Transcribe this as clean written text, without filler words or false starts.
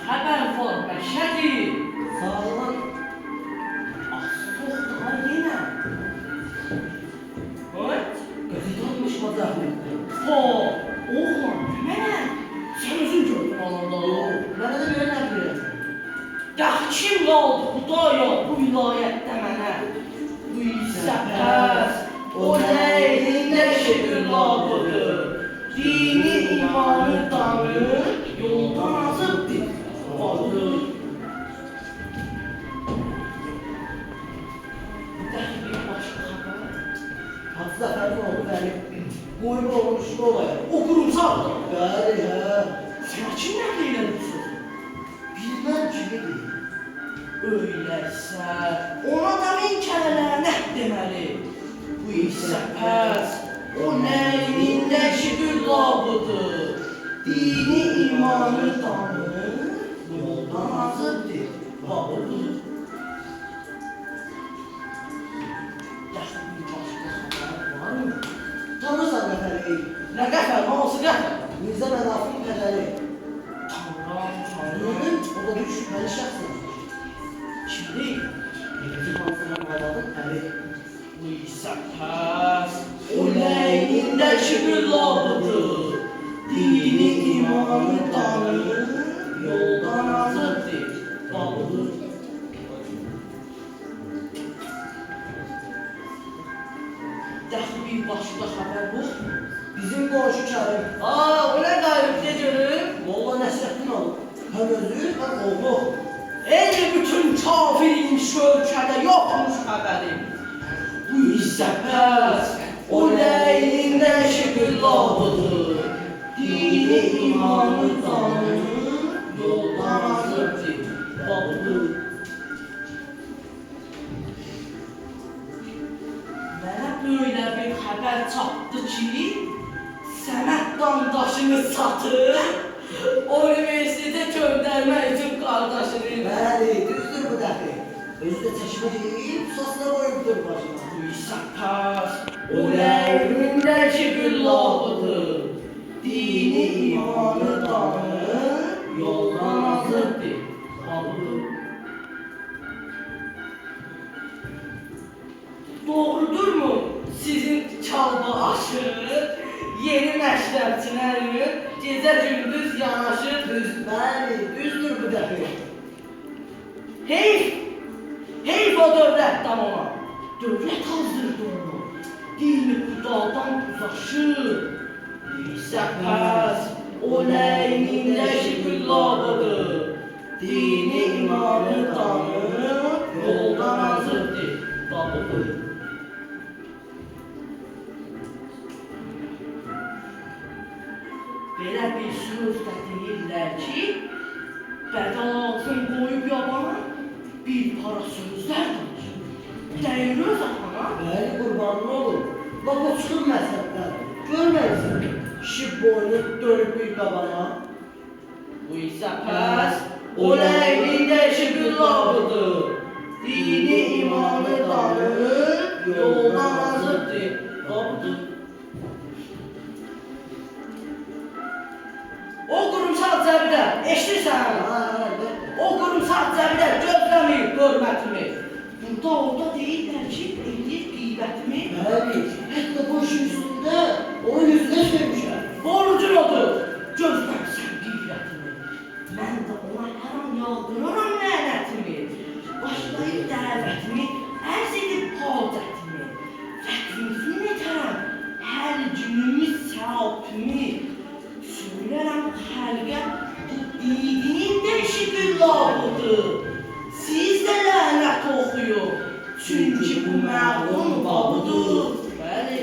Haber var Məşədi. Sağ olun. Asıl daha yine. Evet. Gözü olmuş mazahmetli. Ha, oğlan mənə. Sen özün gördün alanda. Bana da böyle yapıyor. Ya kim kaldı Hudaya bu vilayette mənə? Bu isə pəs. O neylində şükür labıdır. Dini imanı tanır. Yoldan azıbdır. Vardır. Bir başka haber. Hafız efendi oldu benim. Boyun olmuş şu olaya. O kurumsaldır. Gari ha. Sen kimle eğleniyorsun? Bilmem ki ne değil. Öyleyse ona da min kere lanet demeli. Bu ise pes. O neyninde şükür labıdır. Dini imanı tanır. Yoldan azıbdır. Babıdır. Yaşlı bir başka haber var mı? Tanırsan efendi. Ne qəfər, hansı qəfər? Mirza Menaf'ın pederi. Tanrım, Bunun o da bir şüpheli şahsın. Kimdir? Birinci Hansı'nın babanın peri. Bu isə pəs. O neynində şükür labıdır. Dini imanı tanır. Yoldan azıbdır. Babıdır. Dəxli bir başqa xəbər bu. Bizim komşu Kerim. O nə qayıb ne görüm? Molla Nesrettin oğlu. Hem özü hem oğlu. Ey bütün kafirin şölkədə yoxmuş xəbərim. Bu isə pəs. O neynində şükür labıdır. Dini imanı tanır. Yoldan azıbdır. Babıdır. Mənə böyle bir xəbər çatdı ki, Səməd damdaşını satır, universitetə göndərmək üçün qardaşını. Bəli, düzdür bu dəxi. Özü də çeşmə deyil, pusasına koyubdur başına. Bu isə pəs, o nəynində şükür labıdır. Dini imanı tanır, yoldan azıbdır. Babıdır. Doğrudurmu sizin çalma aşırı, yeni məşrəbçilərin gecə gündüz yanaşır? Bəli, düzdür bu dəxi. Heyf o dövlətdən ona. Dövlət azdırdı onu. Dilmi qudaldan uzaşır. İsə pəs, o neynində şükür labıdır. Dini imanı tanır, yoldan azıbdır. Babıdır. Belə bir söz də deyirlər ki, bədal ağzın qoyub yabana bir para sözlər danışır. Deyir öz axana. Bəli, qurbanın olur. Bak o çıxır məhzəbdən. Görməyirsən. Kişi boynu dönüb bir qabana. Bu isə pəs, o neynində şükür labıdır. Dini imanı tanır, yoldan azıbdır. Babıdır. O qurumsal cəbidə, eşitirsən? O qurumsal cəbidə gözləmir hörmətimi. Burada orada deyirlər ki, eləyir qeybətimi. Bəli, hətta bu işin üstündə onun yüzünə söyləmişəm. Borcun odur, gözləmsən qeybətimi. Mən də ona hər an yaldırıram lənətimi. Başlayıb dəvətimi, ərz edib hacətimi. Fətvimizin etərəm, hər günümüz səabimi. Söylərəm xəlqə, bu dinin də şükür labıdır. Siz də lənət oxuyun, çünki bu məğlum babıdır. Bəli.